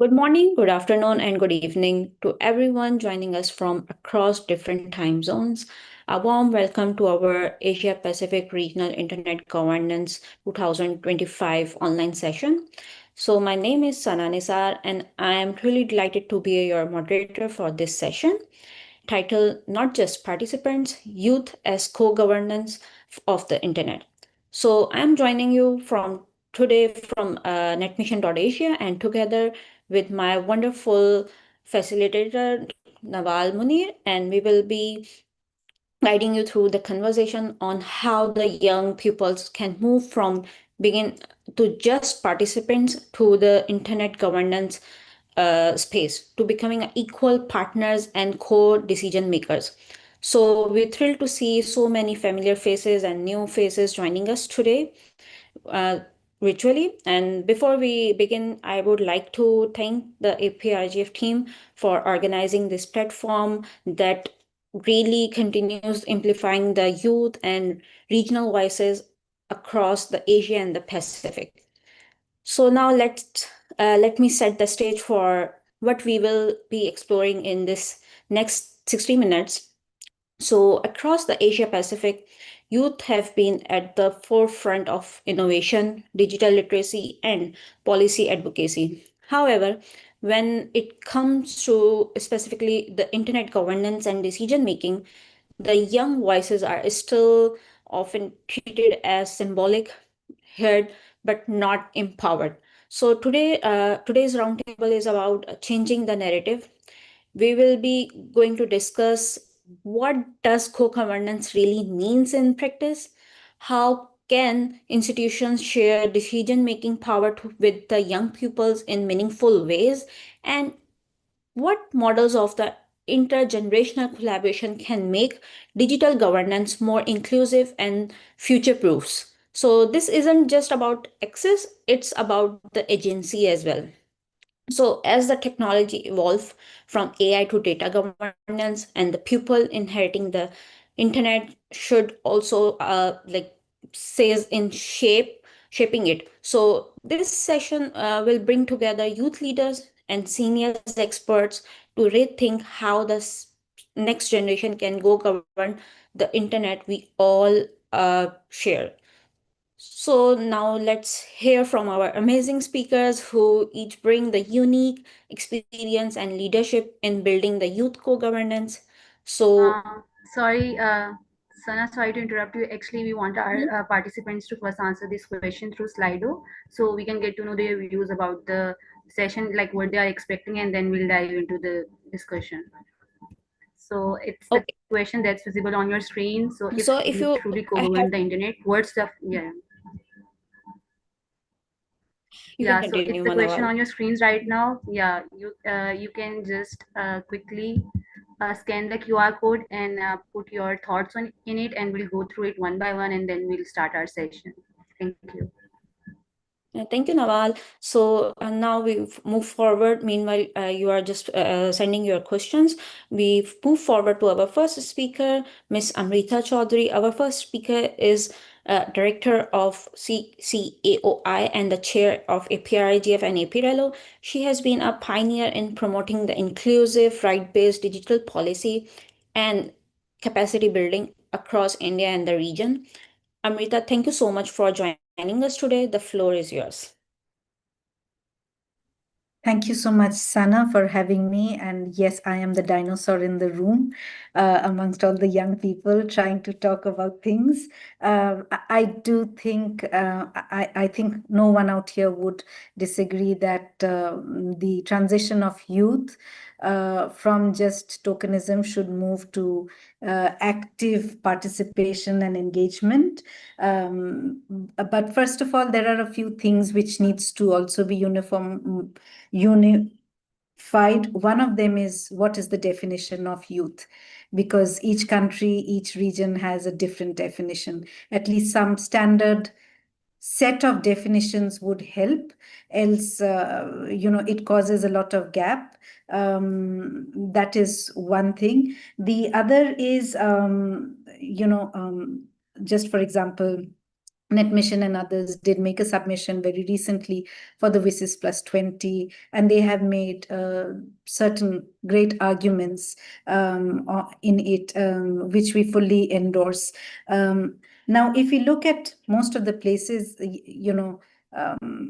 Good morning, good afternoon, and good evening to everyone joining us from across different time zones. A warm welcome to our Asia Pacific Regional Internet Governance 2025 online session. So, my name is Sana Nisar, and I am truly delighted to be your moderator for this session titled Not Just Participants, Youth as Co-Governance of the Internet. So I'm joining you from today from NetMission.Asia and together with my wonderful facilitator Nawal Munir, and we will be guiding you through the conversation on how the young pupils can move from begin to just participants to the internet governance space to becoming equal partners and co-decision makers. So we're thrilled to see so many familiar faces and new faces joining us today uh, virtually. And before we begin, I would like to thank the APrIGF team for organizing this platform that really continues amplifying the youth and regional voices across the Asia and the Pacific. So now let me set the stage for what we will be exploring in this next 60 minutes. So, across the Asia Pacific, youth have been at the forefront of innovation, digital literacy, and policy advocacy. However, when it comes to specifically the internet governance and decision making, the young voices are still often treated as symbolic, heard, but not empowered. So today's roundtable is about changing the narrative. We will be going to discuss what does co-governance really means in practice, how can institutions share decision-making power with the young pupils in meaningful ways, and what models of the intergenerational collaboration can make digital governance more inclusive and future proofs. So, this isn't just about access, it's about the agency as well. So, as the technology evolves from AI to data governance, and the pupil inheriting the internet should also says in shaping it. So, this session will bring together youth leaders and seniors experts to rethink how the next generation can go govern the internet we all share. So now let's hear from our amazing speakers who each bring the unique experience and leadership in building the youth co-governance. So Sorry, Sana, sorry to interrupt you. Actually, we want our participants to first answer this question through Slido so we can get to know their views about the session, like what they are expecting, and then we'll dive into the discussion. So it's the okay, question that's visible on your screen. So if so if you you truly I co-govern have the internet, what's the yeah? you can Yeah, so it's continue, the question Manawal. on your screens right now. Yeah, you can just quickly scan the QR code and put your thoughts on in it, and we'll go through it one by one, and then we'll start our session. Thank you. Thank you, Nawal. So now we move forward. Meanwhile, you are just sending your questions. We move forward to our first speaker, Miss Amrita Choudhury. Our first speaker is Director of CCAOI and the Chair of APrIGF and APrILO. She has been a pioneer in promoting the inclusive, right-based digital policy and capacity building across India and the region. Amrita, thank you so much for joining us today. The floor is yours. Thank you so much, Sana, for having me. And yes, I am the dinosaur in the room amongst all the young people trying to talk about things. I do think I think no one out here would disagree that the transition of youth from just tokenism should move to active participation and engagement. But first of all, there are a few things which needs to also be unified. One of them is what is the definition of youth? Because each country, each region has a different definition. At least some standard set of definitions would help, else it causes a lot of gap. That is one thing. The other is just for example, NetMission and others did make a submission very recently for the WSIS Plus 20, and they have made certain great arguments in it, which we fully endorse. Now, if we look at most of the places,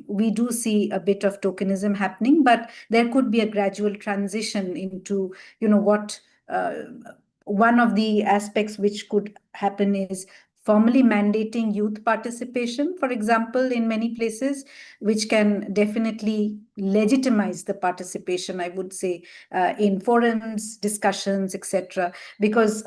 we do see a bit of tokenism happening, but there could be a gradual transition into, what one of the aspects which could happen is formally mandating youth participation, for example, in many places, which can definitely legitimize the participation, I would say, in forums, discussions, etc. Because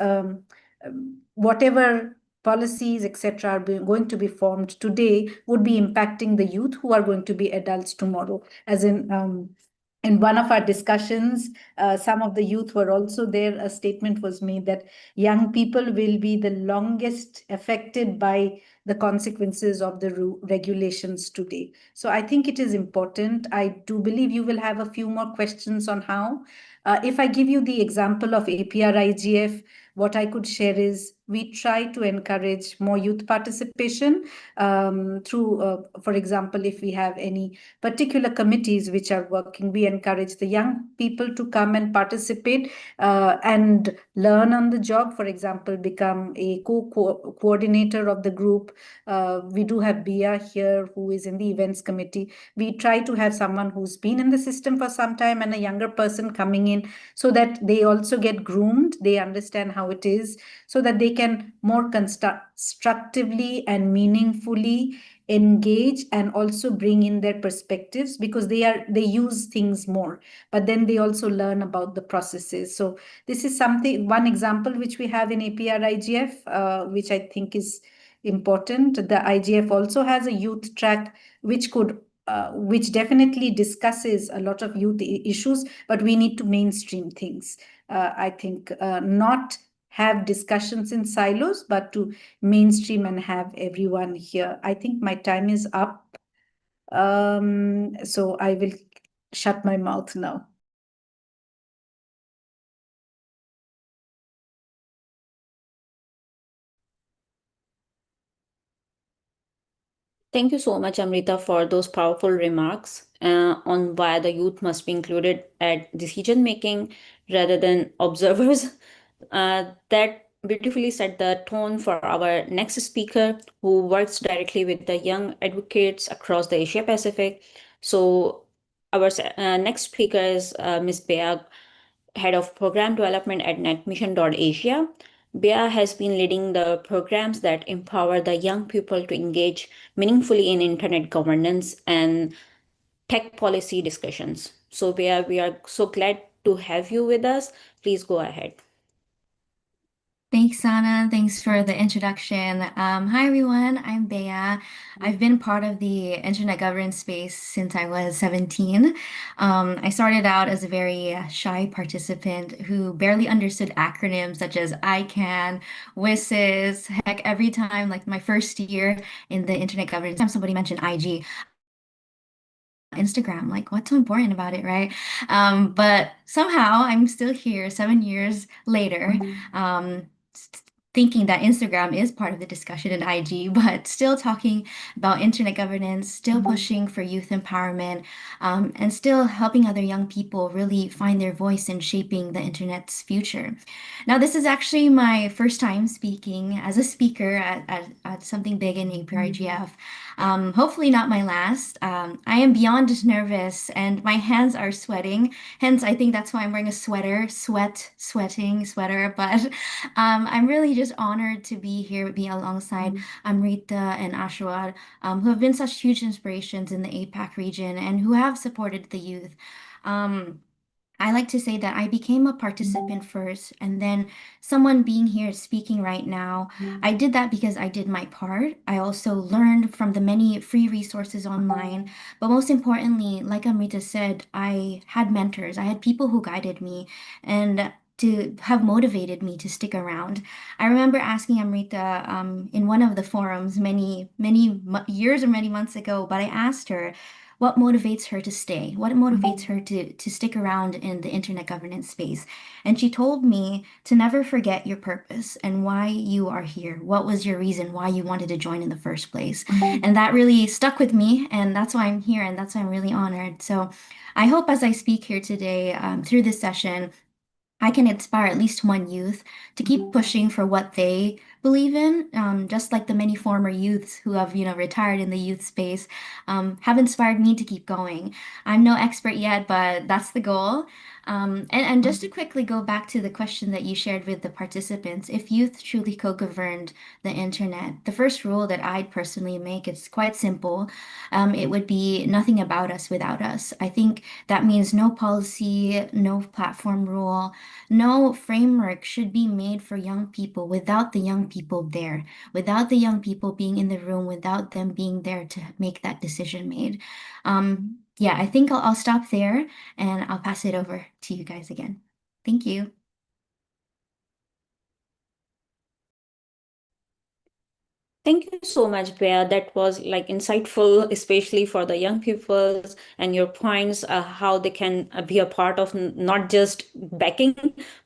whatever policies, etc., are going to be formed today would be impacting the youth who are going to be adults tomorrow. As in one of our discussions, some of the youth were also there. A statement was made that young people will be the longest affected by the consequences of the regulations today. So I think it is important. I do believe you will have a few more questions on how. If I give you the example of APrIGF, what I could share is we try to encourage more youth participation through, for example, if we have any particular committees which are working, we encourage the young people to come and participate and learn on the job. For example, become a coordinator of the group. We do have Bia here, who is in the events committee. We try to have someone who's been in the system for some time and a younger person coming in, so that they also get groomed, they understand how it is, so that they can more constructively and meaningfully engage and also bring in their perspectives, because they use things more, but then they also learn about the processes. So this is one example which we have in APrIGF, which I think is important. The IGF also has a youth track which definitely discusses a lot of youth issues, but we need to mainstream things. I think not have discussions in silos, but to mainstream and have everyone here. I think my time is up. So I will shut my mouth now. Thank you so much, Amrita, for those powerful remarks on why the youth must be included at decision making rather than observers. That beautifully set the tone for our next speaker, who works directly with the young advocates across the Asia Pacific. So, our next speaker is Ms. Bea, Head of Program Development at NetMission.Asia. Bea has been leading the programs that empower the young people to engage meaningfully in internet governance and tech policy discussions. So, Bea, we are so glad to have you with us. Please go ahead. Thanks, Sana. Thanks for the introduction. Hi, everyone. I'm Bea. I've been part of the internet governance space since I was 17. I started out as a very shy participant who barely understood acronyms such as ICANN, WSIS. Heck, every time, like my first year in the internet governance, time somebody mentioned IG, Instagram, like what's so important about it, right? But somehow I'm still here 7 years later, thinking that Instagram is part of the discussion in IG, but still talking about internet governance, still pushing for youth empowerment, and still helping other young people really find their voice in shaping the internet's future. Now, this is actually my first time speaking as a speaker at something big in APrIGF. Hopefully not my last. I am beyond nervous and my hands are sweating. Hence, I think that's why I'm wearing a sweater, sweating sweater. But I'm really just honored to be here with me alongside Amrita and Ashirwad, who have been such huge inspirations in the APAC region and who have supported the youth. I like to say that I became a participant first, and then someone being here speaking right now. I did that because I did my part. I also learned from the many free resources online. But most importantly, like Amrita said, I had mentors. I had people who guided me and to have motivated me to stick around. I remember asking Amrita in one of the forums many years or many months ago, but I asked her, what motivates her to stay, what motivates her to stick around in the internet governance space. And she told me to never forget your purpose and why you are here. What was your reason why you wanted to join in the first place? And that really stuck with me, and that's why I'm here, and that's why I'm really honored. So I hope as I speak here today, through this session, I can inspire at least one youth to keep pushing for what they believe in, just like the many former youths who have, retired in the youth space, have inspired me to keep going. I'm no expert yet, but that's the goal. And just to quickly go back to the question that you shared with the participants, if youth truly co-governed the internet, the first rule that I'd personally make is quite simple. It would be nothing about us without us. I think that means no policy, no platform rule, no framework should be made for young people without the young people there, without the young people being in the room, without them being there to make that decision made. Yeah, I think I'll stop there and I'll pass it over to you guys again. Thank you. Thank you so much, Bea. That was like insightful, especially for the young people and your points, how they can be a part of not just backing,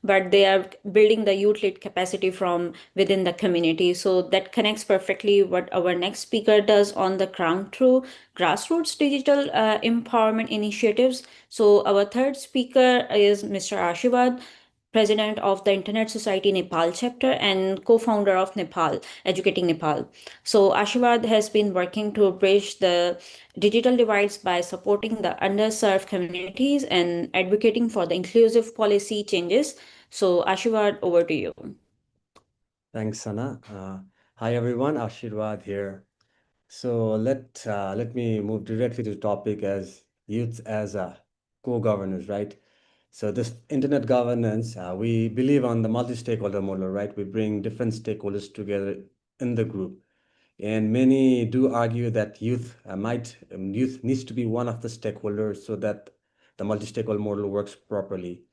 but they are building the youth lead capacity from within the community. So that connects perfectly what our next speaker does on the ground through grassroots digital empowerment initiatives. So our third speaker is Mr. Ashirwad, president of the Internet Society Nepal chapter and co-founder of Nepal, Educating Nepal. So Ashirwad has been working to bridge the digital divides by supporting the underserved communities and advocating for the inclusive policy changes. So Ashirwad, over to you. Thanks, Sana. Hi, everyone. Ashirwad here. So let me move directly to the topic as youth as a co-governors, right? So this internet governance, we believe on the multi-stakeholder model, right? We bring different stakeholders together in the group, and many do argue that youth needs to be one of the stakeholders so that the multi-stakeholder model works properly.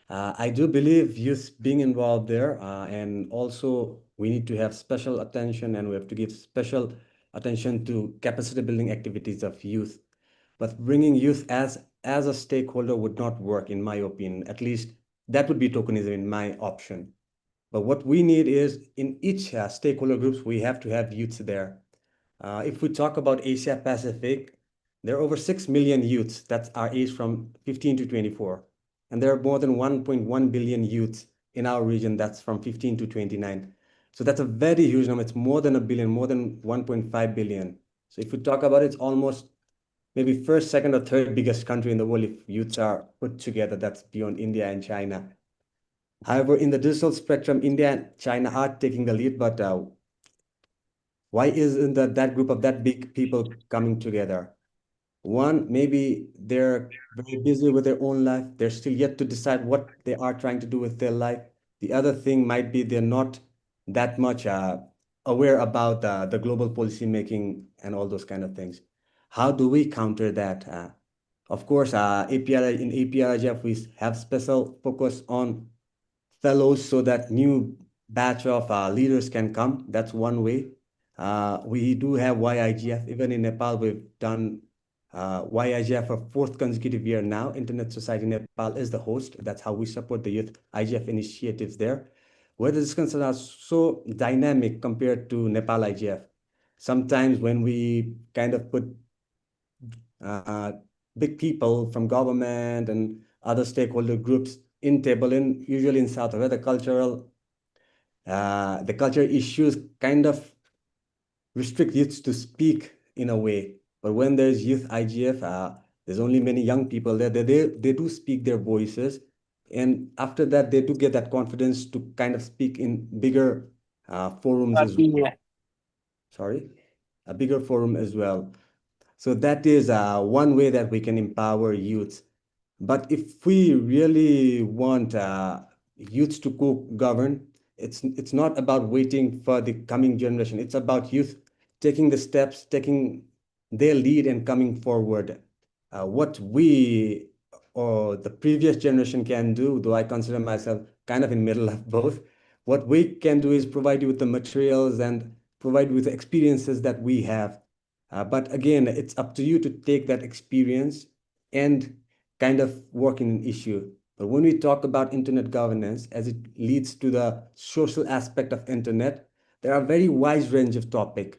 I do believe youth being involved there, and also we need to have special attention and we have to give special attention to capacity building activities of youth. But bringing youth as a stakeholder would not work, in my opinion. At least that would be tokenism in my option. But what we need is in each stakeholder groups, we have to have youths there. If we talk about Asia Pacific, there are over 6 million youths that are aged from 15 to 24. And there are more than 1.1 billion youths in our region that's from 15 to 29. So that's a very huge number. It's more than a billion, more than 1.5 billion. So if we talk about it, it's almost maybe first, second, or third biggest country in the world if youths are put together. That's beyond India and China. However, in the digital spectrum, India and China are taking the lead, but why isn't that group of that big people coming together? One, maybe they're very busy with their own life. They're still yet to decide what they are trying to do with their life. The other thing might be they're not that much aware about the global policy making and all those kind of things. How do we counter that? Of course, in APrIGF, we have special focus on fellows so that new batch of leaders can come. That's one way. We do have YIGF. Even in Nepal, we've done YIGF for fourth consecutive year now. Internet Society Nepal is the host. That's how we support the youth IGF initiatives there, where the discussions are so dynamic compared to Nepal IGF. Sometimes when we kind of put big people from government and other stakeholder groups in table, in usually in South, where the cultural issues kind of restrict youths to speak in a way. But when there's youth IGF, there's only many young people there. They do speak their voices, and after that, they do get that confidence to kind of speak in bigger forums as well. Sorry, a bigger forum as well. So that is one way that we can empower youths. But if we really want youth to co-govern, it's not about waiting for the coming generation. It's about youth taking the steps, taking their lead and coming forward. What we or the previous generation can do, though I consider myself kind of in the middle of both, what we can do is provide you with the materials and provide you with the experiences that we have. But again, it's up to you to take that experience and kind of work in an issue. But when we talk about internet governance as it leads to the social aspect of internet, there are a very wide range of topics.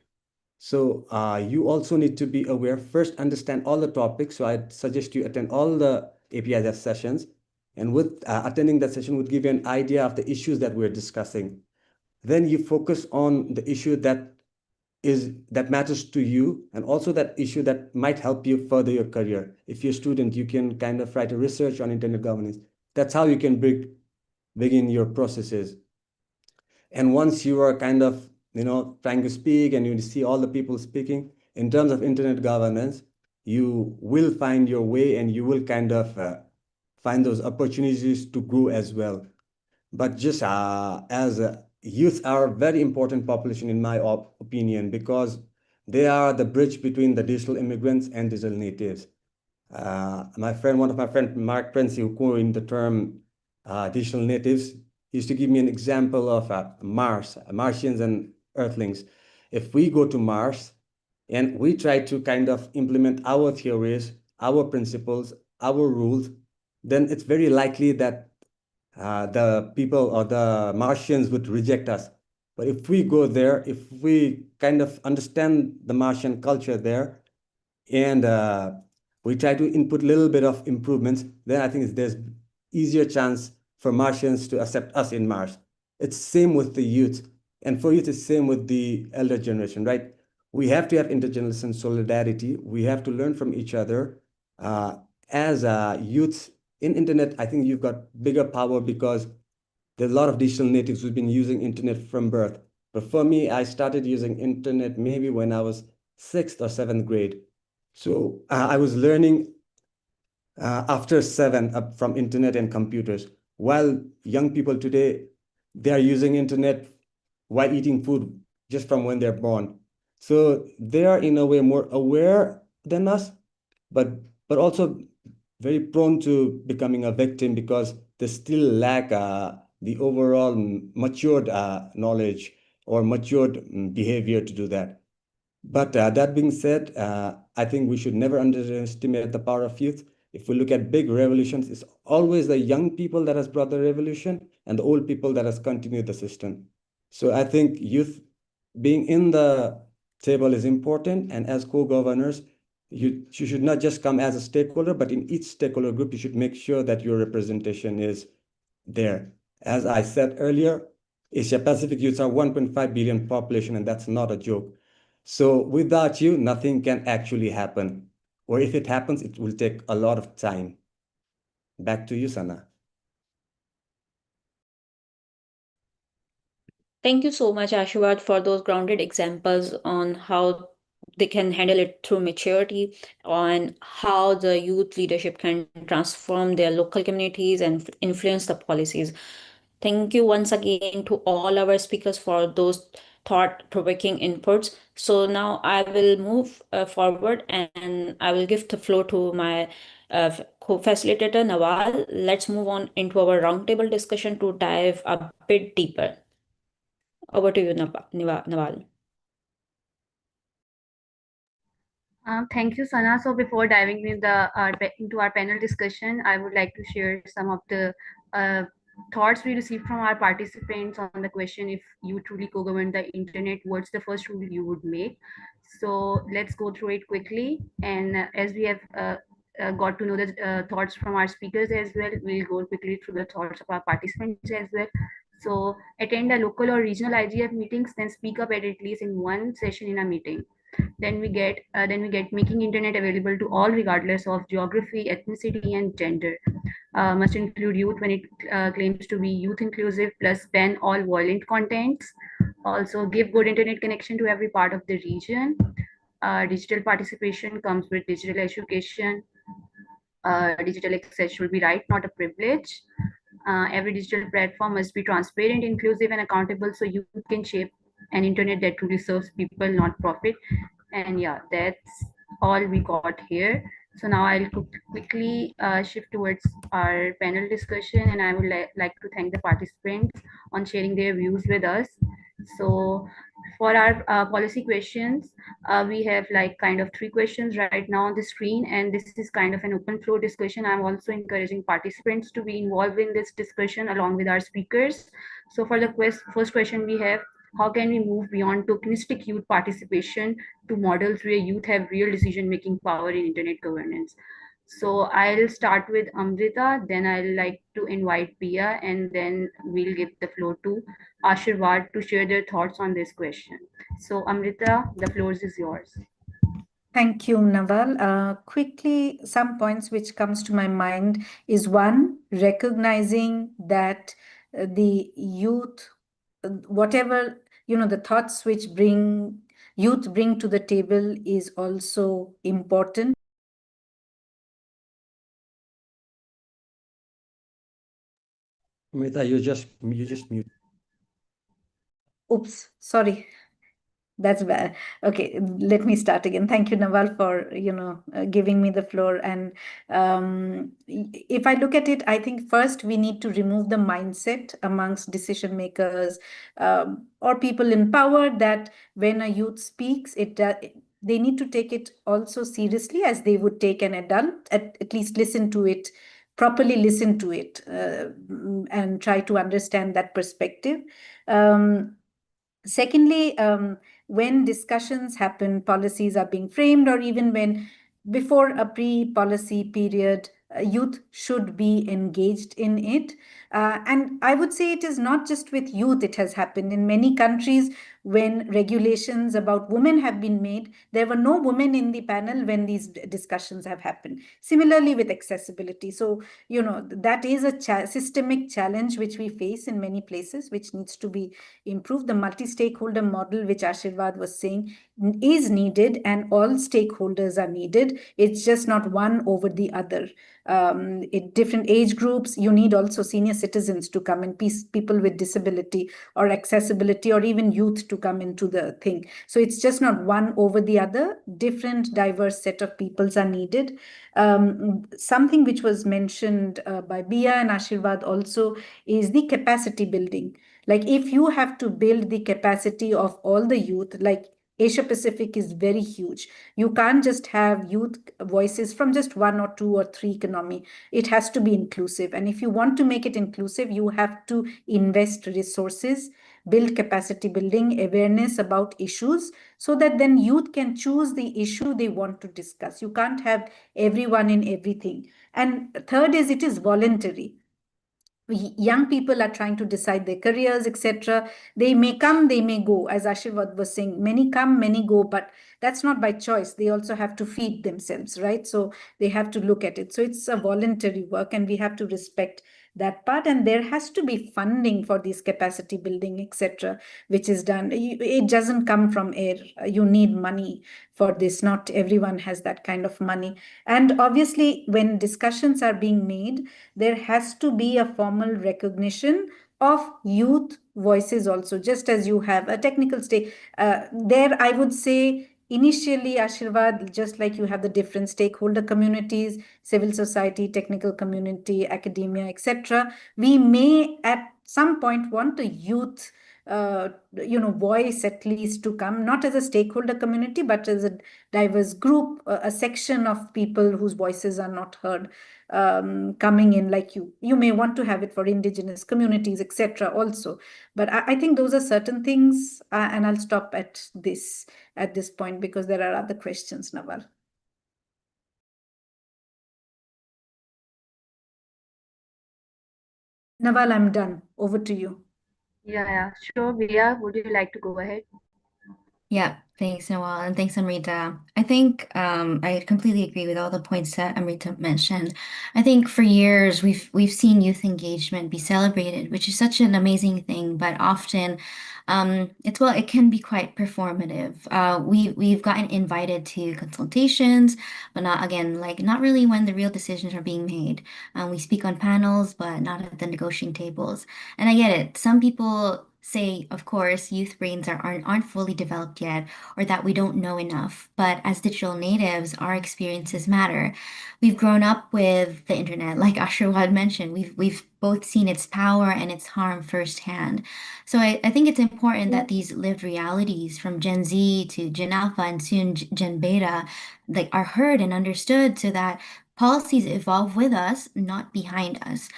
So you also need to be aware, first understand all the topics. So I'd suggest you attend all the APrIGF sessions. And with attending that session would give you an idea of the issues that we're discussing. Then you focus on the issue that matters to you, and also that issue that might help you further your career. If you're a student, you can kind of write a research on internet governance. That's how you can begin your processes. And once you are kind of trying to speak and you see all the people speaking in terms of internet governance, you will find your way and you will kind of find those opportunities to grow as well. But just as youth are a very important population in my opinion, because they are the bridge between the digital immigrants and digital natives. One of my friend, Mark Prince, who coined the term digital natives, used to give me an example of Martians and Earthlings. If we go to Mars and we try to kind of implement our theories, our principles, our rules, then it's very likely that the people or the Martians would reject us. But if we go there, if we kind of understand the Martian culture there, and we try to input a little bit of improvements, then I think there's easier chance for Martians to accept us in Mars. It's same with the youth. And for youth, it's same with the elder generation, right? We have to have intergenerational solidarity. We have to learn from each other. As youth in internet, I think you've got bigger power because there's a lot of digital natives who've been using internet from birth. But for me, I started using internet maybe when I was 6th or 7th grade. So I was learning after 7 from internet and computers. While young people today, they are using internet while eating food just from when they're born. So they are in a way more aware than us, but also very prone to becoming a victim because they still lack the overall matured knowledge or matured behavior to do that. But that being said, I think we should never underestimate the power of youth. If we look at big revolutions, it's always the young people that has brought the revolution and the old people that has continued the system. So I think youth being in the table is important. And as co-governors, you should not just come as a stakeholder, but in each stakeholder group, you should make sure that your representation is there. As I said earlier, Asia Pacific youths are 1.5 billion population, and that's not a joke. So without you, nothing can actually happen. Or if it happens, it will take a lot of time. Back to you, Sana. Thank you so much, Ashirwad, for those grounded examples on how they can handle it through maturity, on how the youth leadership can transform their local communities and influence the policies. Thank you once again to all our speakers for those thought-provoking inputs. So now I will move forward and I will give the floor to my co-facilitator, Nawal. Let's move on into our roundtable discussion to dive a bit deeper. Over to you, Nawal. Thank you, Sana. So before diving into our panel discussion, I would like to share some of the thoughts we received from our participants on the question, if you truly co-govern the internet, what's the first rule you would make? So let's go through it quickly. And as we have got to know the thoughts from our speakers as well, we'll go quickly through the thoughts of our participants as well. So attend a local or regional IGF meetings, then speak up at least in one session in a meeting. Then we get making internet available to all regardless of geography, ethnicity, and gender. Must include youth when it claims to be youth inclusive, plus ban all violent contents. Also give good internet connection to every part of the region. Digital participation comes with digital education. Digital access should be right, not a privilege. Every digital platform must be transparent, inclusive, and accountable so you can shape an internet that truly serves people, not profit. And yeah, that's all we got here. So now I'll quickly shift towards our panel discussion, and I would like to thank the participants on sharing their views with us. So for our policy questions, we have like kind of 3 questions right now on the screen, and this is kind of an open floor discussion. I'm also encouraging participants to be involved in this discussion along with our speakers. So for the first question we have, how can we move beyond tokenistic youth participation to models where youth have real decision making power in internet governance? So I'll start with Amrita, then I'll like to invite Pia, and then we'll give the floor to Ashirwad to share their thoughts on this question. So Amrita, the floor is yours. Thank you, Nawal. Quickly, some points which comes to my mind is one, recognizing that the youth, whatever, the thoughts which youth bring to the table is also important. Amrita, you just mute. Oops, sorry. That's bad. Okay, let me start again. Thank you, Nawal, for giving me the floor. And if I look at it, I think first we need to remove the mindset amongst decision makers or people in power that when a youth speaks, they need to take it also seriously as they would take an adult. At least listen to it properly, listen to it, and try to understand that perspective. Secondly, when discussions happen, policies are being framed, or even when before a pre-policy period, youth should be engaged in it. And I would say it is not just with youth, it has happened in many countries. When regulations about women have been made, there were no women in the panel when these discussions have happened. Similarly with accessibility. So, that is a systemic challenge which we face in many places, which needs to be improved. The multi-stakeholder model, which Ashirwad was saying, is needed, and all stakeholders are needed. It's just not one over the other. In different age groups, you need also senior citizens to come in, people with disability or accessibility, or even youth to come into the thing. So it's just not one over the other. Different diverse set of peoples are needed. Something which was mentioned by Bia and Ashirwad also is the capacity building. Like if you have to build the capacity of all the youth, like Asia Pacific is very huge. You can't just have youth voices from just one or two or three economy. It has to be inclusive. And if you want to make it inclusive, you have to invest resources, build capacity building, awareness about issues, so that then youth can choose the issue they want to discuss. You can't have everyone in everything. And third is, it is voluntary. Young people are trying to decide their careers, etc. They may come, they may go. As Ashirwad was saying, many come, many go, but that's not by choice. They also have to feed themselves, right? So they have to look at it. So it's a voluntary work, and we have to respect that part. And there has to be funding for these capacity building, etc., which is done. It doesn't come from air. You need money for this. Not everyone has that kind of money. And obviously, when discussions are being made, there has to be a formal recognition of youth voices also, just as you have a technical stake. There, I would say, initially, Ashirwad, just like you have the different stakeholder communities, civil society, technical community, academia, etc., we may at some point want a youth voice at least to come, not as a stakeholder community, but as a diverse group, a section of people whose voices are not heard, coming in. Like you may want to have it for indigenous communities, etc. also. But I think those are certain things, and I'll stop at this point because there are other questions, Nawal. Nawal, I'm done. Over to you. Yeah, sure. Via, would you like to go ahead? Yeah, thanks, Nawal, and thanks, Amrita. I think I completely agree with all the points that Amrita mentioned. I think for years we've seen youth engagement be celebrated, which is such an amazing thing, but often it can be quite performative. We've gotten invited to consultations, but not really when the real decisions are being made. We speak on panels, but not at the negotiating tables. And I get it. Some people say, of course, youth brains aren't fully developed yet, or that we don't know enough. But as digital natives, our experiences matter. We've grown up with the internet, like Ashirwad mentioned. We've both seen its power and its harm firsthand. So I think it's important that these lived realities from Gen Z to Gen Alpha and soon Gen Beta, like, are heard and understood so that policies evolve with us, not behind us.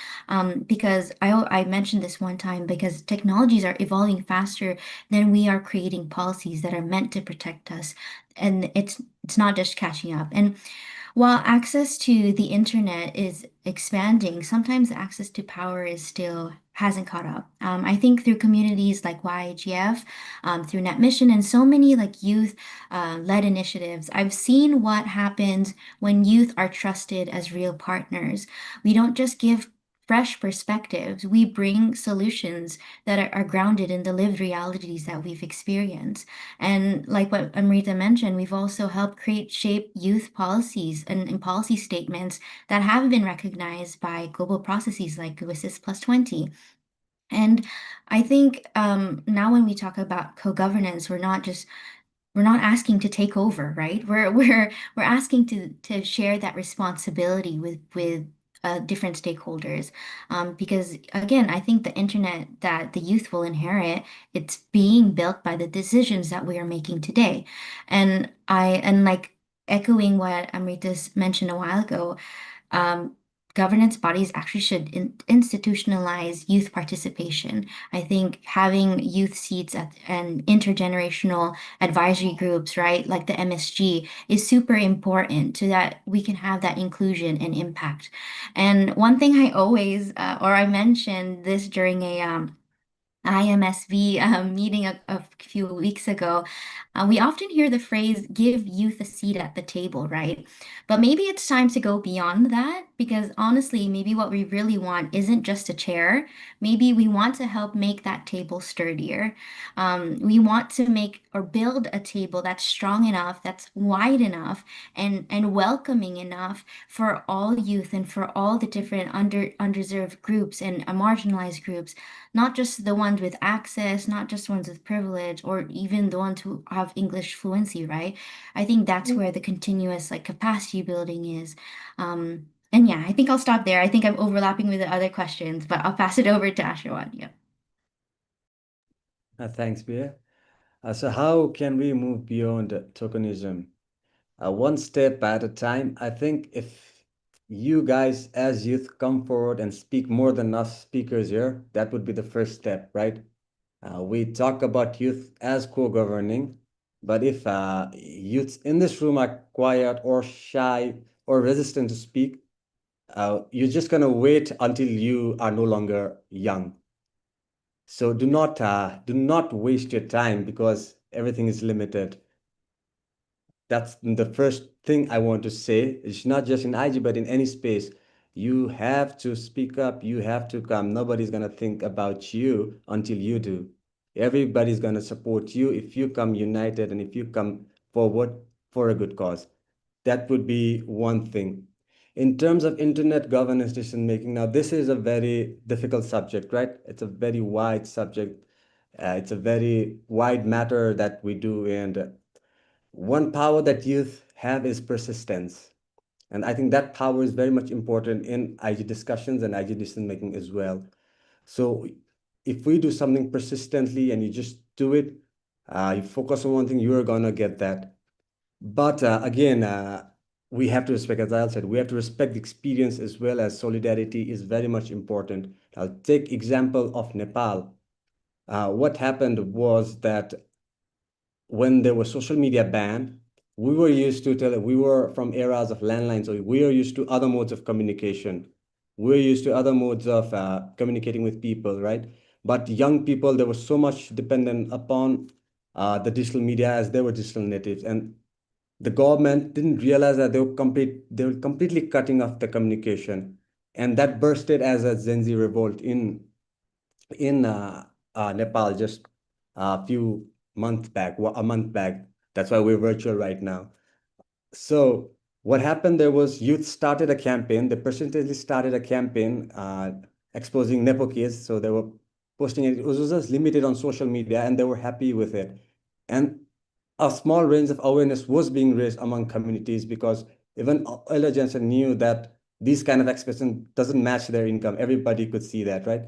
Because I mentioned this one time, because technologies are evolving faster than we are creating policies that are meant to protect us, and it's not just catching up. And while access to the internet is expanding, sometimes access to power is still hasn't caught up. I think through communities like YGF, through NetMission, and so many like youth led initiatives, I've seen what happens when youth are trusted as real partners. We don't just give fresh perspectives, we bring solutions that are grounded in the lived realities that we've experienced. And like what Amrita mentioned, we've also helped shape youth policies and policy statements that have been recognized by global processes like WSIS Plus 20. And I think now when we talk about co-governance, we're not asking to take over, right? We're asking to share that responsibility with different stakeholders, because again, I think the internet that the youth will inherit, it's being built by the decisions that we are making today, and like echoing what Amrita mentioned a while ago, um, governance bodies actually should institutionalize youth participation. I think having youth seats and intergenerational advisory groups, right, like the MSG, is super important so that we can have that inclusion and impact. And one thing I always, or I mentioned this during a IMSV meeting a few weeks ago, we often hear the phrase give youth a seat at the table, right? But maybe it's time to go beyond that, because honestly, maybe what we really want isn't just a chair. Maybe we want to help make that table sturdier. We want to make or build a table that's strong enough, that's wide enough, and welcoming enough for all youth and for all the different underserved groups and marginalized groups, not just the ones with access, not just ones with privilege, or even the ones who have English fluency, right? I think that's where the continuous like capacity building is. And yeah, I think I'll stop there. I think I'm overlapping with the other questions, but I'll pass it over to Ashirwad. Yeah. Thanks, Bia. So how can we move beyond tokenism? One step at a time. I think if you guys as youth come forward and speak more than us speakers here, that would be the first step, right? We talk about youth as co-governing, but if youths in this room are quiet or shy or resistant to speak, you're just gonna wait until you are no longer young. So do not waste your time because everything is limited. That's the first thing I want to say. It's not just in IG, but in any space. You have to speak up. You have to come. Nobody's gonna think about you until you do. Everybody's gonna support you if you come united and if you come forward for a good cause. That would be one thing. In terms of internet governance decision making, now this is a very difficult subject, right? It's a very wide subject. It's a very wide matter that we do, and one power that youth have is persistence. And I think that power is very much important in IG discussions and IG decision making as well. So if we do something persistently and you just do it, you focus on one thing, you're gonna get that. But again, we have to respect, as I said, we have to respect the experience as well as solidarity is very much important. I'll take example of Nepal. What happened was that when there was social media ban, we were used to we were from eras of landlines, so we are used to other modes of communication. We're used to other modes of communicating with people, right? But young people, they were so much dependent upon the digital media as they were digital natives, and the government didn't realize that they were completely cutting off the communication, and that bursted as a Gen Z revolt in Nepal just a few months back, a month back. That's why we're virtual right now. So what happened there was youth started a campaign. They persistently started a campaign exposing Nepo kids. So there were posting it. It was just limited on social media, and they were happy with it. And a small range of awareness was being raised among communities because even elder generation knew that these kind of expression doesn't match their income. Everybody could see that, right?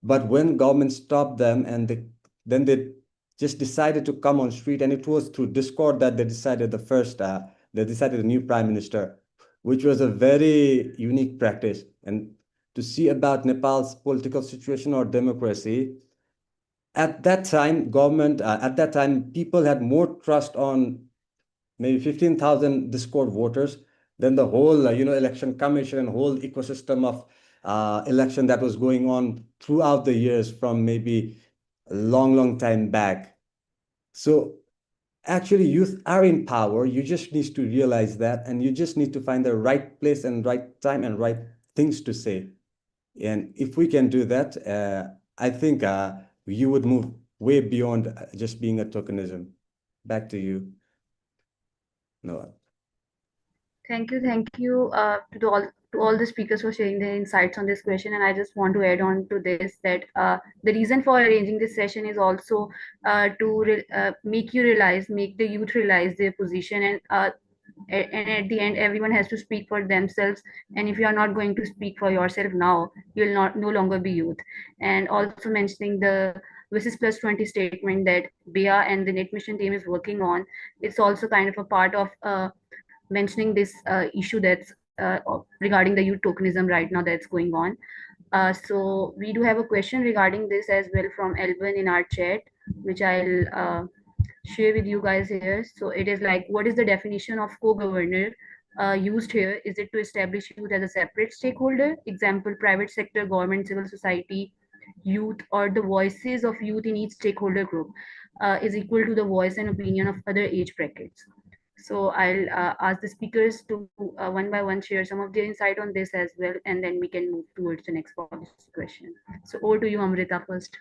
But when government stopped them and then they just decided to come on street, and it was through Discord that they decided they decided a new prime minister, which was a very unique practice. And to see about Nepal's political situation or democracy, at that time, people had more trust on maybe 15,000 Discord voters than the whole, election commission and whole ecosystem of election that was going on throughout the years from maybe a long, long time back. So actually, youth are in power. You just need to realize that, and you just need to find the right place and right time and right things to say. And if we can do that, I think you would move way beyond just being a tokenism. Back to you, Nawal. Thank you to all the speakers for sharing their insights on this question. And I just want to add on to this that the reason for arranging this session is also make the youth realize their position, and at the end, everyone has to speak for themselves. And if you are not going to speak for yourself now, you'll not no longer be youth. And also mentioning the Voices Plus 20 statement that Bea and the NetMission team is working on. It's also kind of a part of mentioning this issue that's regarding the youth tokenism right now that's going on. So we do have a question regarding this as well from Elvin in our chat, which I'll share with you guys here. So it is like, what is the definition of co-governor used here? Is it to establish youth as a separate stakeholder? Example, private sector, government, civil society, youth, or the voices of youth in each stakeholder group is equal to the voice and opinion of other age brackets. So I'll ask the speakers to one by one share some of their insight on this as well, and then we can move towards the next policy question. So over to you, Amrita, first.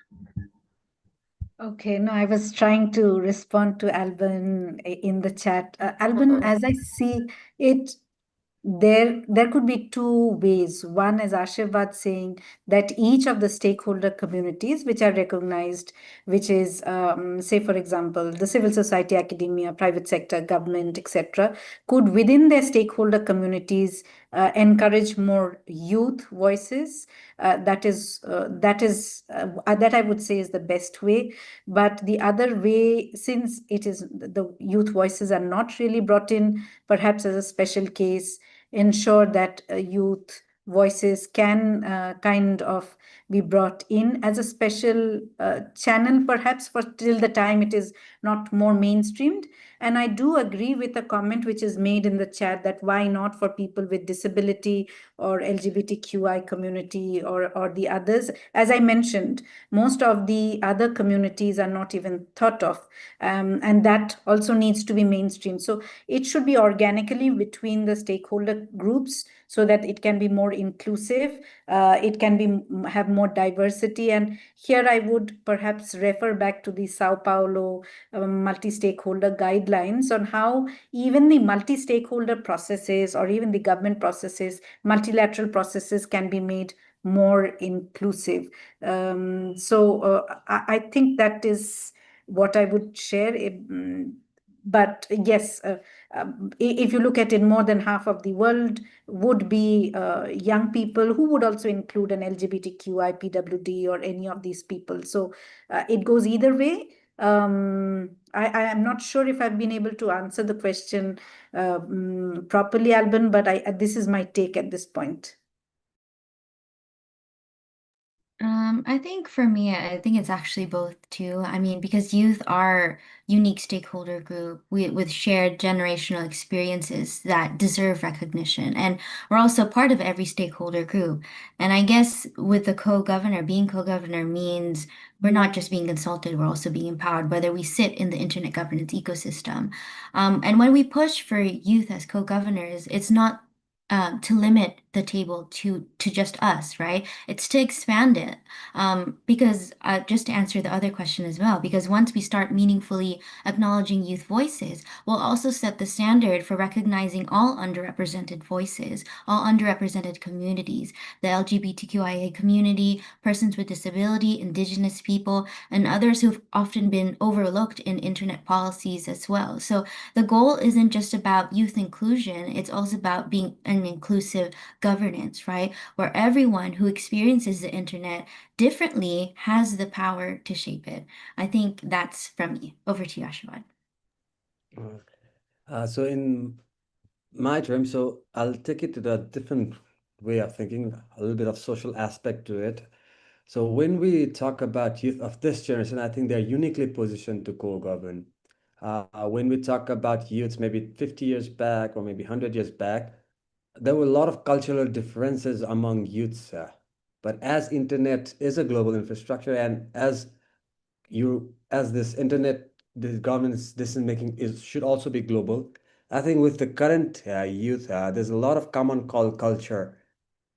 Okay, no, I was trying to respond to Albin in the chat. Albin, as I see it, there could be two ways. One is Ashirwad saying that each of the stakeholder communities which are recognized, which is, say, for example, the civil society, academia, private sector, government, etc., could within their stakeholder communities encourage more youth voices. That I would say is the best way. But the other way, since it is the youth voices are not really brought in, perhaps as a special case, ensure that youth voices can kind of be brought in as a special channel, perhaps for till the time it is not more mainstreamed. And I do agree with a comment which is made in the chat that why not for people with disability or LGBTQI community or the others. As I mentioned, most of the other communities are not even thought of, and that also needs to be mainstream. So it should be organically between the stakeholder groups so that it can be more inclusive, it can be have more diversity. And here I would perhaps refer back to the Sao Paulo multi-stakeholder guidelines on how even the multi-stakeholder processes or even the government processes, multilateral processes can be made more inclusive. I think that is what I would share. But yes, if you look at it, more than half of the world would be young people who would also include an LGBTQI, PWD, or any of these people. So it goes either way. I am not sure if I've been able to answer the question properly, Albin, but this is my take at this point. I think for me, I think it's actually both too. I mean, because youth are unique stakeholder group with shared generational experiences that deserve recognition. And we're also part of every stakeholder group. And I guess with the co-governor, being co-governor means we're not just being consulted, we're also being empowered, whether we sit in the internet governance ecosystem. And when we push for youth as co-governors, it's not to limit the table to just us, right? It's to expand it. Because just to answer the other question as well, because once we start meaningfully acknowledging youth voices, we'll also set the standard for recognizing all underrepresented voices, all underrepresented communities, the LGBTQIA community, persons with disability, indigenous people, and others who've often been overlooked in internet policies as well. So the goal isn't just about youth inclusion, it's also about being an inclusive governance, right? Where everyone who experiences the internet differently has the power to shape it. I think that's from me. Over to you, Ashirwad. So in my terms, so I'll take it to the different way of thinking, a little bit of social aspect to it. So when we talk about youth of this generation, I think they're uniquely positioned to co-govern. When we talk about youths maybe 50 years back or maybe 100 years back, there were a lot of cultural differences among youths. But as internet is a global infrastructure and as this internet, this governance decision making is should also be global. I think with the current youth, there's a lot of common culture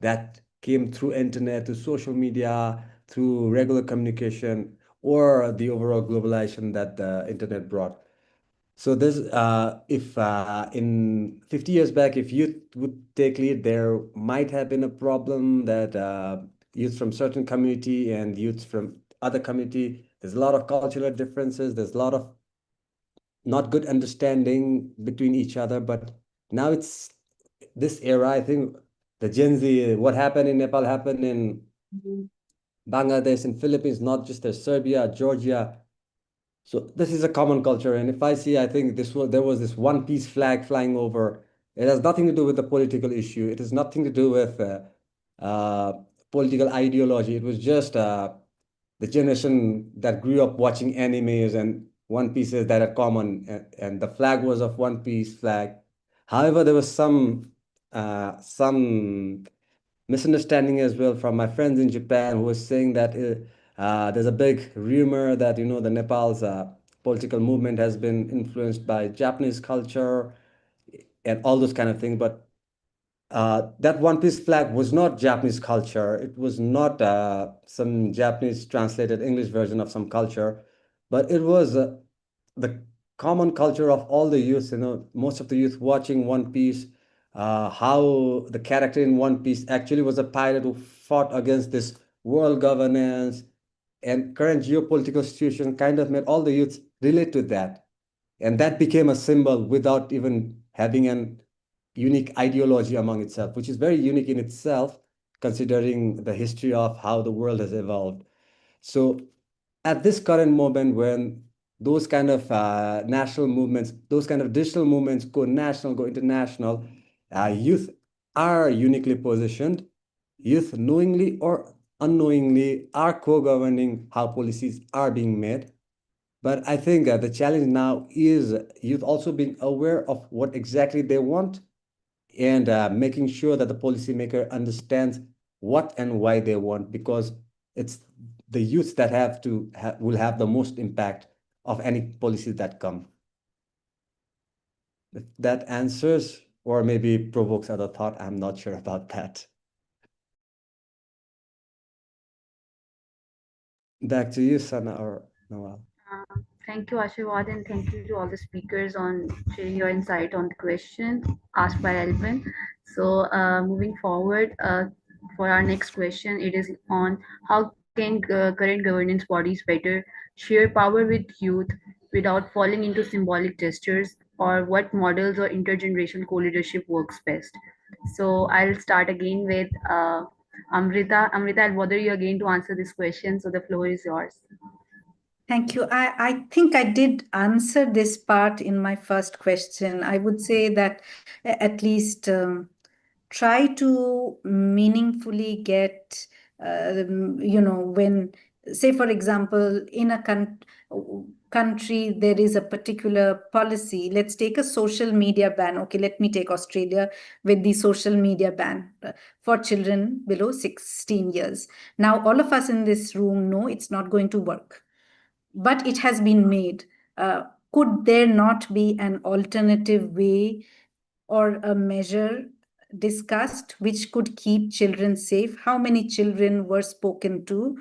that came through internet, through social media, through regular communication, or the overall globalization that the internet brought. So this, if in 50 years back, if youth would take lead, there might have been a problem that youth from certain community and youth from other community, there's a lot of cultural differences. There's a lot of not good understanding between each other. But now it's this era, I think the Gen Z, what happened in Nepal happened in Bangladesh and Philippines, not just Serbia, Georgia. So this is a common culture, and if I see, I think there was this one piece flag flying over. It has nothing to do with the political issue. It has nothing to do with uh, political ideology. It was just the generation that grew up watching animes and One Pieces that are common, and the flag was of One Piece flag. However, there was some misunderstanding as well from my friends in Japan who was saying that there's a big rumor that the Nepal's political movement has been influenced by Japanese culture and all those kind of things. But that One Piece flag was not Japanese culture. It was not some Japanese translated English version of some culture, but it was the common culture of all the youth. Most of the youth watching One Piece, how the character in One Piece actually was a pirate who fought against this world governance and current geopolitical situation kind of made all the youths relate to that. And that became a symbol without even having an unique ideology among itself, which is very unique in itself, considering the history of how the world has evolved. So at this current moment when those kind of national movements, those kind of digital movements go national, go international, youth are uniquely positioned. Youth knowingly or unknowingly are co-governing how policies are being made. But I think the challenge now is youth also being aware of what exactly they want and making sure that the policymaker understands what and why they want, because it's the youth that will have the most impact of any policies that come. If that answers or maybe provokes other thought, I'm not sure about that. Back to you, Sana or Nawal. Thank you, Ashirwad, and thank you to all the speakers on sharing your insight on the question asked by Alvin. So, moving forward, for our next question, it is on how can current governance bodies better share power with youth without falling into symbolic gestures, or what models or intergenerational co-leadership works best. So, I'll start again with Amrita. Amrita, I'll bother you again to answer this question. So, the floor is yours. Thank you. I think I did answer this part in my first question. I would say that at least try to meaningfully get, when, say, for example, in a country, there is a particular policy. Let's take a social media ban. Okay, let me take Australia with the social media ban for children below 16 years. Now, all of us in this room know it's not going to work, but it has been made. Could there not be an alternative way or a measure discussed which could keep children safe, how many children were spoken to,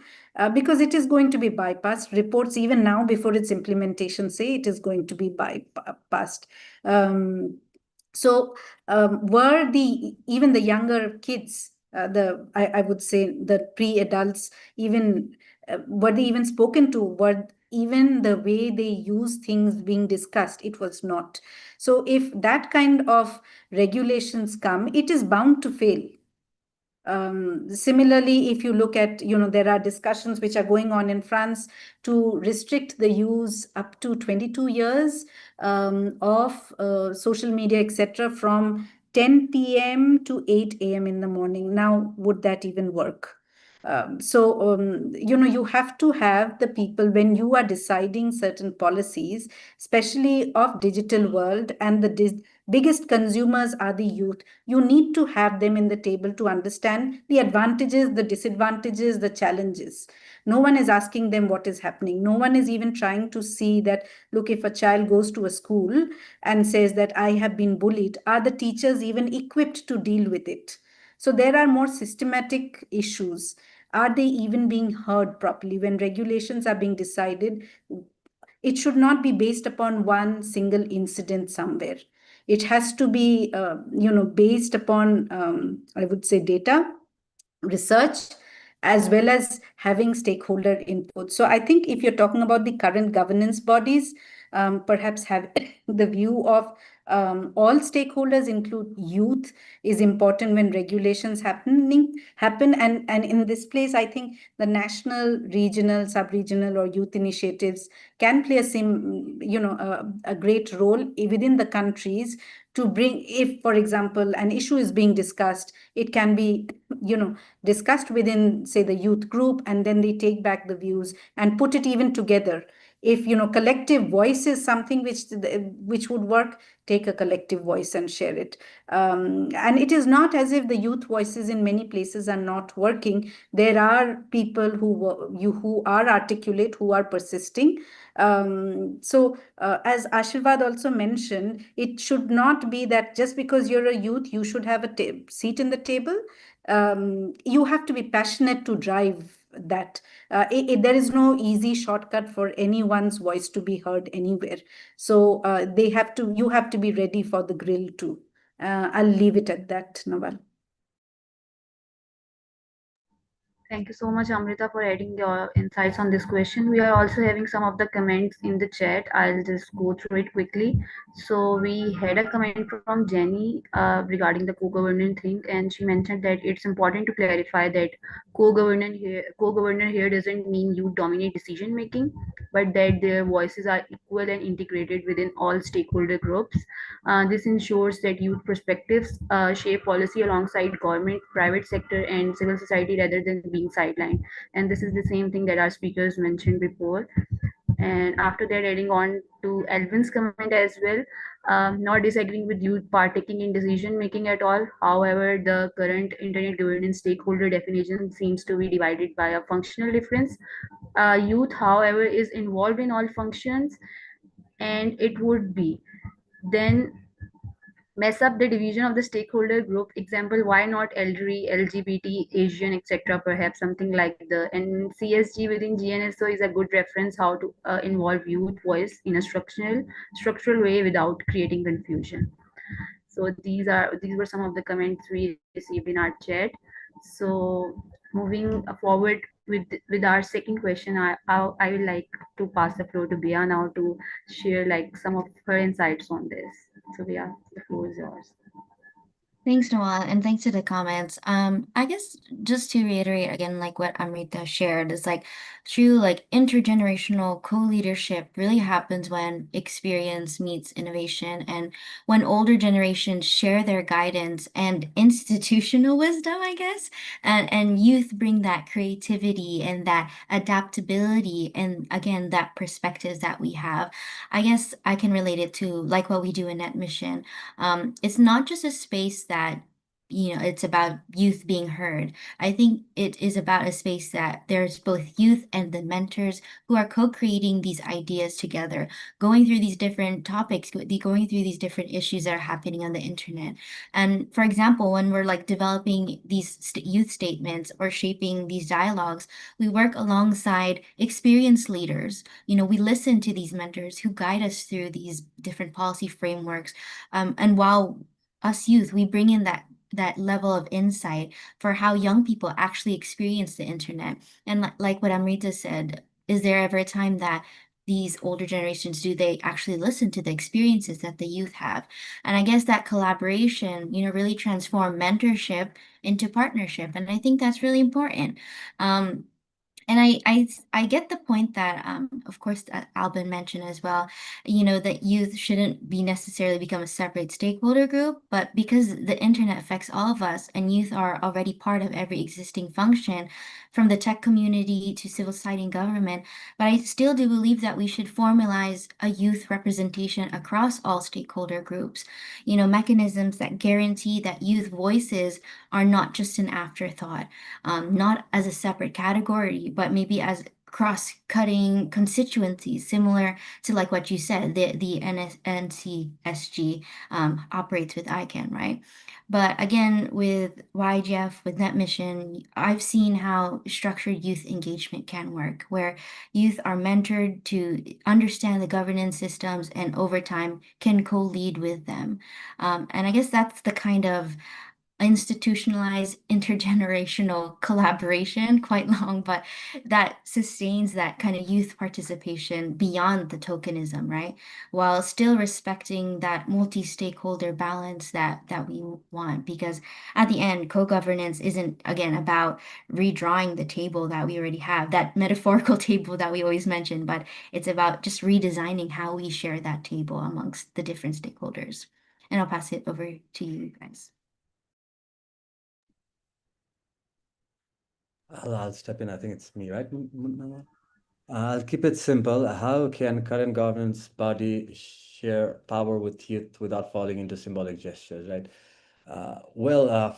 because it is going to be bypassed. Reports even now before its implementation say it is going to be bypassed. So were even the younger kids, I would say the pre-adults, even were they even spoken to? Were even the way they use things being discussed? It was not. So if that kind of regulations come, it is bound to fail. Similarly, if you look at, there are discussions which are going on in France to restrict the use up to 22 years of social media, etc., from 10 p.m. to 8 a.m. in the morning. Now, would that even work? You have to have the people when you are deciding certain policies, especially of digital world, and the biggest consumers are the youth. You need to have them in the table to understand the advantages, the disadvantages, the challenges. No one is asking them what is happening. No one is even trying to see that, look, if a child goes to a school and says that I have been bullied, are the teachers even equipped to deal with it? So there are more systematic issues. Are they even being heard properly? When regulations are being decided, it should not be based upon one single incident somewhere. It has to be, based upon, I would say, data, research, as well as having stakeholder input. So I think if you're talking about the current governance bodies, perhaps have the view of all stakeholders, include youth, is important when regulations happen. And in this place, I think the national, regional, sub-regional, or youth initiatives can play a great role within the countries to bring, if, for example, an issue is being discussed, it can be, discussed within, say, the youth group, and then they take back the views and put it even together. If, collective voice is something which would work, take a collective voice and share it. And it is not as if the youth voices in many places are not working. There are people who are articulate, who are persisting. As Ashirwad also mentioned, it should not be that just because you're a youth, you should have a seat in the table. You have to be passionate to drive that. There is no easy shortcut for anyone's voice to be heard anywhere. So you have to be ready for the grill too. I'll leave it at that, Nawal. Thank you so much, Amrita, for adding your insights on this question. We are also having some of the comments in the chat. I'll just go through it quickly. So we had a comment from Jenny regarding the co-governance thing, and she mentioned that it's important to clarify that co-governor here doesn't mean you dominate decision making, but that their voices are equal and integrated within all stakeholder groups. This ensures that youth perspectives shape policy alongside government, private sector, and civil society rather than being sidelined. And this is the same thing that our speakers mentioned before. And after that, adding on to Alvin's comment as well, not disagreeing with youth partaking in decision making at all. However, the current internet governance stakeholder definition seems to be divided by a functional difference. Youth, however, is involved in all functions, and it would be then mess up the division of the stakeholder group. Example, why not elderly, LGBT, Asian, etc., perhaps something like the, and CSG within GNSO is a good reference how to involve youth voice in a structural way without creating confusion. So these were some of the comments we received in our chat. So moving forward with our second question, I would like to pass the floor to Bia now to share like some of her insights on this. So Bia, the floor is yours. Thanks, Nawal, and thanks to the comments. I guess just to reiterate again, like what Amrita shared, is like true, like intergenerational co-leadership really happens when experience meets innovation, and when older generations share their guidance and institutional wisdom, I guess, and youth bring that creativity and that adaptability, and again, that perspectives that we have. I guess I can relate it to like what we do in NetMission. It's not just a space that it's about youth being heard. I think it is about a space that there's both youth and the mentors who are co-creating these ideas together, going through these different topics, going through these different issues that are happening on the internet. And for example, when we're like developing these youth statements or shaping these dialogues, we work alongside experienced leaders. We listen to these mentors who guide us through these different policy frameworks. And while us youth, we bring in that level of insight for how young people actually experience the internet. And like what Amrita said, is there ever a time that these older generations, do they actually listen to the experiences that the youth have? And I guess that collaboration, really transform mentorship into partnership. And I think that's really important. And I get the point that, of course, that Albin mentioned as well, that youth shouldn't be necessarily become a separate stakeholder group, but because the internet affects all of us and youth are already part of every existing function, from the tech community to civil society and government. But I still do believe that we should formalize a youth representation across all stakeholder groups, mechanisms that guarantee that youth voices are not just an afterthought, not as a separate category, but maybe as cross-cutting constituencies, similar to like what you said, the NCSG operates with ICANN, right? But again, with YGF, with NetMission, I've seen how structured youth engagement can work, where youth are mentored to understand the governance systems and over time can co-lead with them. And I guess that's the kind of institutionalized intergenerational collaboration, quite long, but that sustains that kind of youth participation beyond the tokenism, right? While still respecting that multi-stakeholder balance that we want. Because at the end, co-governance isn't, again, about redrawing the table that we already have, that metaphorical table that we always mention, but it's about just redesigning how we share that table amongst the different stakeholders. And I'll pass it over to you guys. I'll step in. I think it's me, right, Nawal? I'll keep it simple. How can current governance body share power with youth without falling into symbolic gestures, right?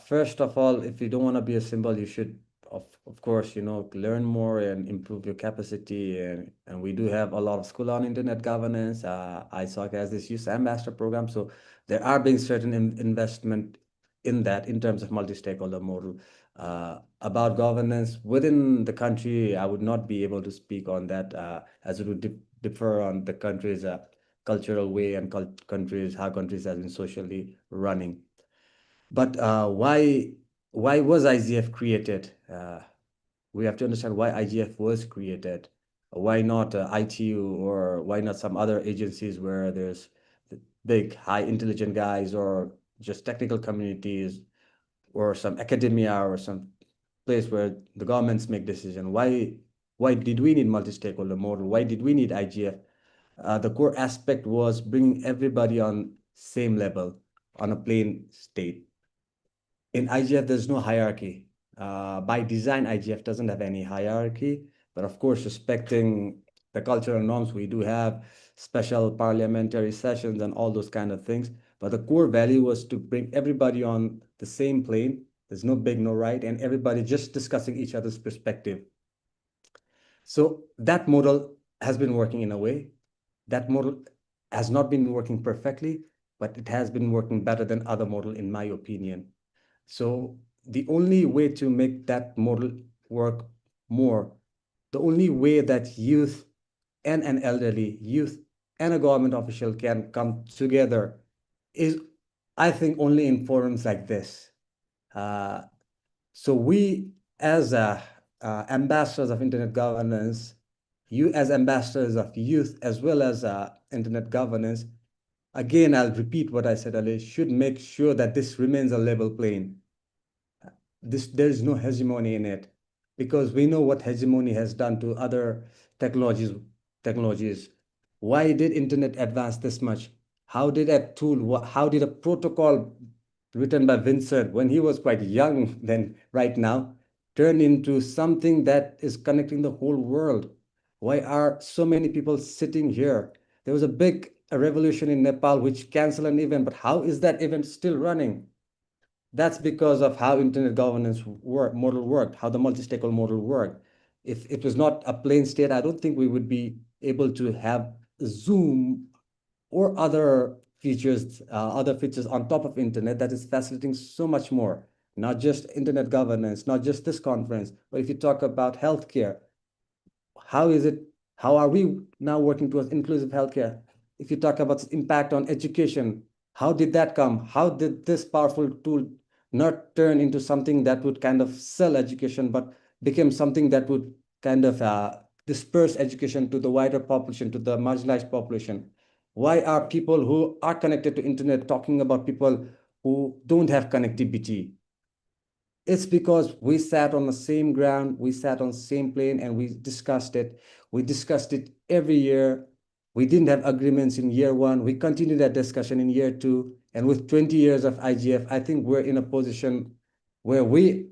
First of all, if you don't want to be a symbol, you should, of course, learn more and improve your capacity. And we do have a lot of school on internet governance. ISOC has this youth ambassador program. So there are being certain investment in that in terms of multi-stakeholder model. About governance within the country, I would not be able to speak on that, as it would differ on the country's cultural way and how countries have been socially running. But why was IGF created? We have to understand why IGF was created. Why not ITU, or why not some other agencies where there's big, high intelligent guys, or just technical communities, or some academia, or some place where the governments make decisions? Why did we need multi-stakeholder model? Why did we need IGF? The core aspect was bringing everybody on same level, on a plain state. In IGF, there's no hierarchy. By design, IGF doesn't have any hierarchy, but of course, respecting the cultural norms, we do have special parliamentary sessions and all those kind of things. But the core value was to bring everybody on the same plane. There's no big, no right, and everybody just discussing each other's perspective. So that model has been working in a way. That model has not been working perfectly, but it has been working better than other model, in my opinion. So the only way to make that model work more, the only way that youth and an elderly, youth and a government official can come together is, I think, only in forums like this. So we, as ambassadors of internet governance, you as ambassadors of youth, as well as internet governance, again, I'll repeat what I said earlier, should make sure that this remains a level plane. There is no hegemony in it, because we know what hegemony has done to other technologies. Why did internet advance this much? How did a protocol written by Vincent when he was quite young then, right now, turn into something that is connecting the whole world? Why are so many people sitting here? There was a big revolution in Nepal which canceled an event, but how is that event still running? That's because of how internet governance model worked, how the multi-stakeholder model worked. If it was not a plain state, I don't think we would be able to have Zoom or other features on top of internet that is facilitating so much more. Not just internet governance, not just this conference, but if you talk about healthcare, how is it, how are we now working towards inclusive healthcare? If you talk about impact on education, how did that come? How did this powerful tool not turn into something that would kind of sell education, but became something that would kind of disperse education to the wider population, to the marginalized population? Why are people who are connected to internet talking about people who don't have connectivity? It's because we sat on the same ground, we sat on the same plane, and we discussed it. We discussed it every year. We didn't have agreements in year one. We continued that discussion in year two. And with 20 years of IGF, I think we're in a position where we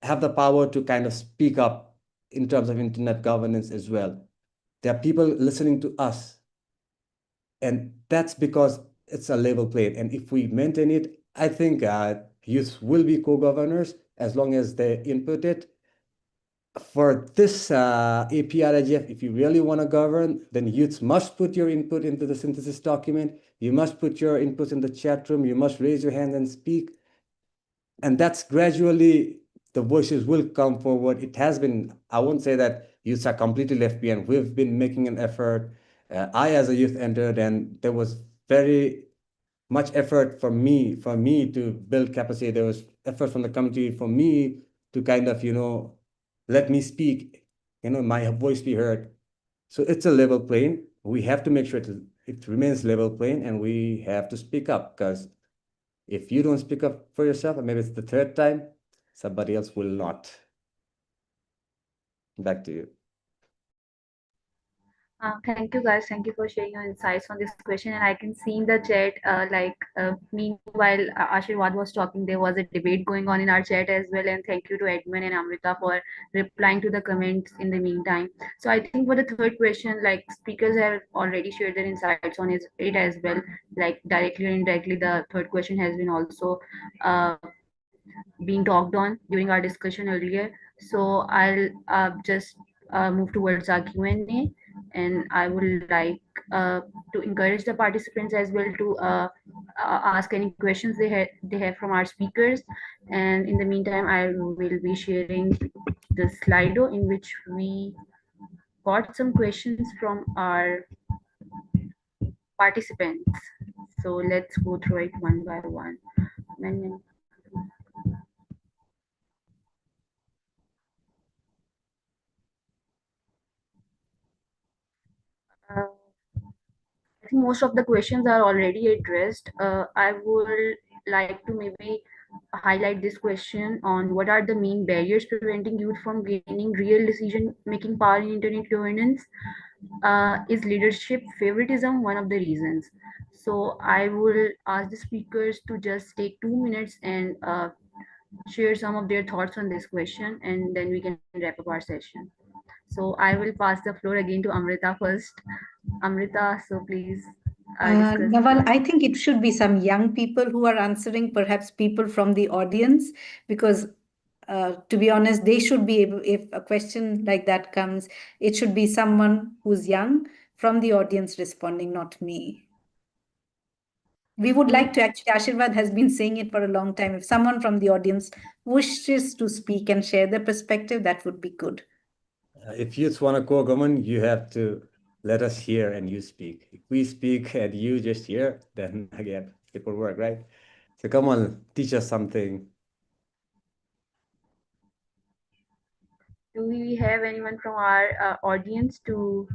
have the power to kind of speak up in terms of internet governance as well. There are people listening to us, and that's because it's a level played. And if we maintain it, I think youth will be co-governors as long as they input it. For this APrIGF, if you really want to govern, then youths must put your input into the synthesis document. You must put your input in the chat room. You must raise your hand and speak. And that's gradually the voices will come forward. It has been, I won't say that youths are completely left behind. We've been making an effort. I, as a youth, entered, and there was very much effort from me to build capacity. There was effort from the community for me to kind of, let me speak, my voice be heard. So it's a level playing. We have to make sure it remains level playing, and we have to speak up, because if you don't speak up for yourself, and maybe it's the third time, somebody else will not. Back to you. Thank you guys. Thank you for sharing your insights on this question. And I can see in the chat, meanwhile Ashirwad was talking, there was a debate going on in our chat as well. And thank you to Edmund and Amrita for replying to the comments in the meantime. So I think for the third question, like speakers have already shared their insights on it as well. Like directly or indirectly, the third question has been also uh, being talked on during our discussion earlier. So I'll just move towards our Q&A, and I would like to encourage the participants as well to ask any questions they have from our speakers. And in the meantime, I will be sharing the Slido in which we got some questions from our participants. So let's go through it one by one. Uh, I think most of the questions are already addressed. I would like to maybe highlight this question on what are the main barriers preventing youth from gaining real decision-making power in internet governance. Is leadership favoritism one of the reasons? So I will ask the speakers to just take 2 minutes and share some of their thoughts on this question, and then we can wrap up our session. So I will pass the floor again to Amrita first. Amrita, so please discuss. Nawal, I think it should be some young people who are answering, perhaps people from the audience, because to be honest, they should be able, if a question like that comes, it should be someone who's young from the audience responding, not me. We would like to actually, Ashirwad has been saying it for a long time. If someone from the audience wishes to speak and share their perspective, that would be good. If youth want to co-govern, you have to let us hear and you speak. If we speak and you just hear, then again, it will work, right? So come on, teach us something. Do we have anyone from our audience to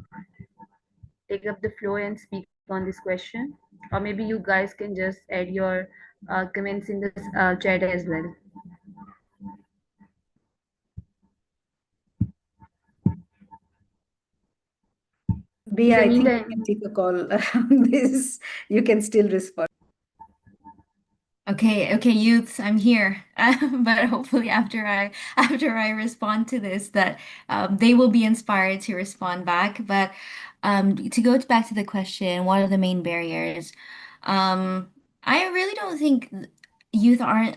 take up the floor and speak on this question? Or maybe you guys can just add your comments in this chat as well. Bia, I think you meantime, can take a call on this. You can still respond. Okay, youths, I'm here. But hopefully after I respond to this, that they will be inspired to respond back. But to go back to the question, what are the main barriers? I really don't think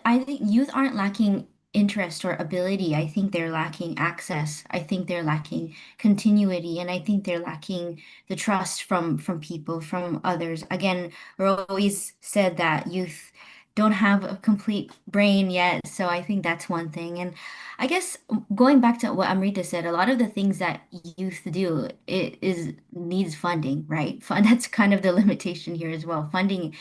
I think youth aren't lacking interest or ability. I think they're lacking access. I think they're lacking continuity, and I think they're lacking the trust from people, from others. Again, we're always said that youth don't have a complete brain yet, so I think that's one thing. And I guess going back to what Amrita said, a lot of the things that youth do, it is needs funding, right? That's kind of the limitation here as well. Funding,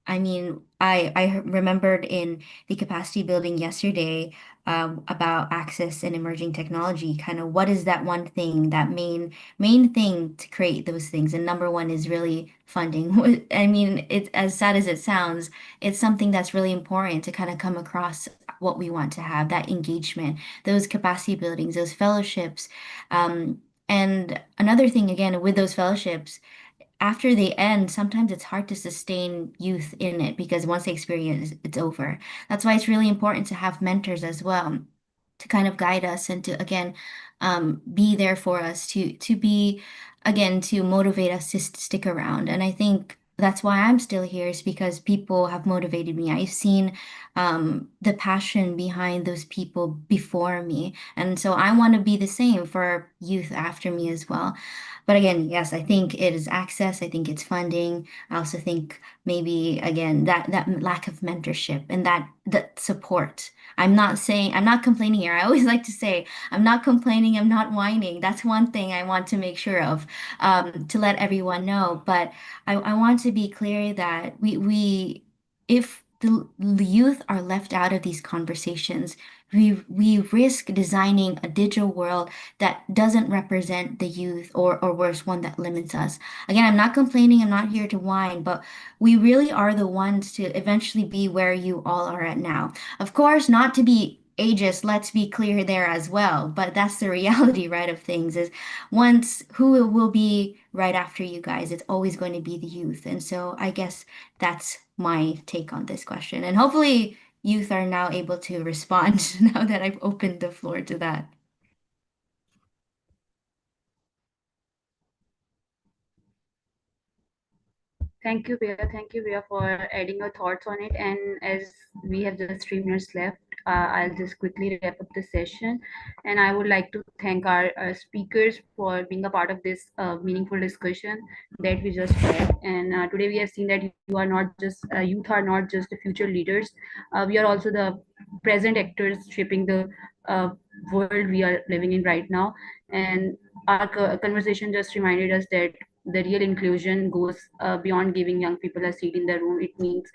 I mean, I remembered in the capacity building yesterday, about access and emerging technology, kind of what is that one thing, that main thing to create those things. And number one is really funding. I mean, it's as sad as it sounds, it's something that's really important to kind of come across what we want to have, that engagement, those capacity buildings, those fellowships. And another thing, again, with those fellowships, after they end, sometimes it's hard to sustain youth in it because once they experience, it's over. That's why it's really important to have mentors as well to kind of guide us and to again, be there for us to be again to motivate us to stick around. And I think that's why I'm still here is because people have motivated me. I've seen the passion behind those people before me, and so I want to be the same for youth after me as well. But again, yes, I think it is access. I think it's funding. I also think maybe again that lack of mentorship and that support. I'm not complaining here. I always like to say I'm not complaining. I'm not whining. That's one thing I want to make sure of, to let everyone know. But I want to be clear that we if the youth are left out of these conversations, we risk designing a digital world that doesn't represent the youth, or worse, one that limits us. Again, I'm not complaining, I'm not here to whine, but we really are the ones to eventually be where you all are at now. Of course, not to be ageist, let's be clear there as well, but that's the reality, right, of things is once who will be right after you guys, it's always going to be the youth. And so I guess that's my take on this question. And hopefully youth are now able to respond now that I've opened the floor to that. Thank you, Bea. Thank you, Bea, for adding your thoughts on it. And as we have just 3 minutes left, I'll just quickly wrap up the session. And I would like to thank our speakers for being a part of this meaningful discussion that we just had. And today we have seen that you are not just youth are not just the future leaders. We are also the present actors shaping the uh, world we are living in right now. And our conversation just reminded us that the real inclusion goes beyond giving young people a seat in the room. It means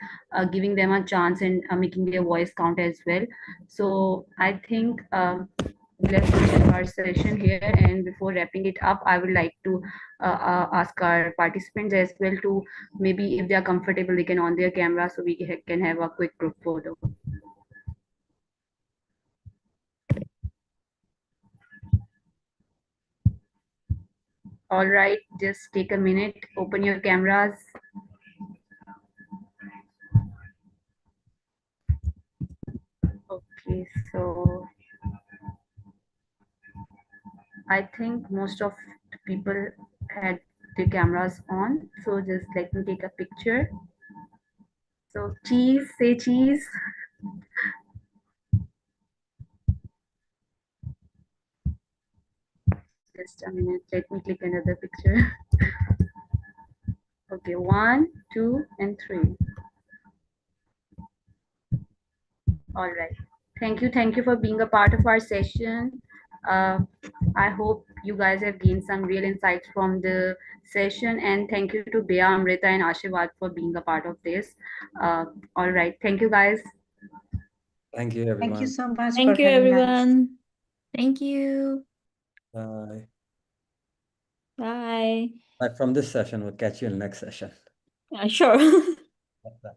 giving them a chance and making their voice count as well. So I think let's finish our session here. And before wrapping it up, I would like to ask our participants as well to maybe if they are comfortable, they can on their camera so we can have a quick group photo. All right, just take a minute, open your cameras. Okay, so I think most of the people had the cameras on, so just let me take a picture. So cheese, say cheese. Just a minute, let me click another picture. Okay, 1, 2, and 3. All right. Thank you for being a part of our session. Uh, I hope you guys have gained some real insights from the session, and thank you to Bea, Amrita, and Ashirwad for being a part of this. All right. Thank you, guys. Thank you, Thank you everyone. so much Thank for you, having us. everyone. Thank you. Bye. Bye. From this session, we'll catch you in the next session. Sure. Bye.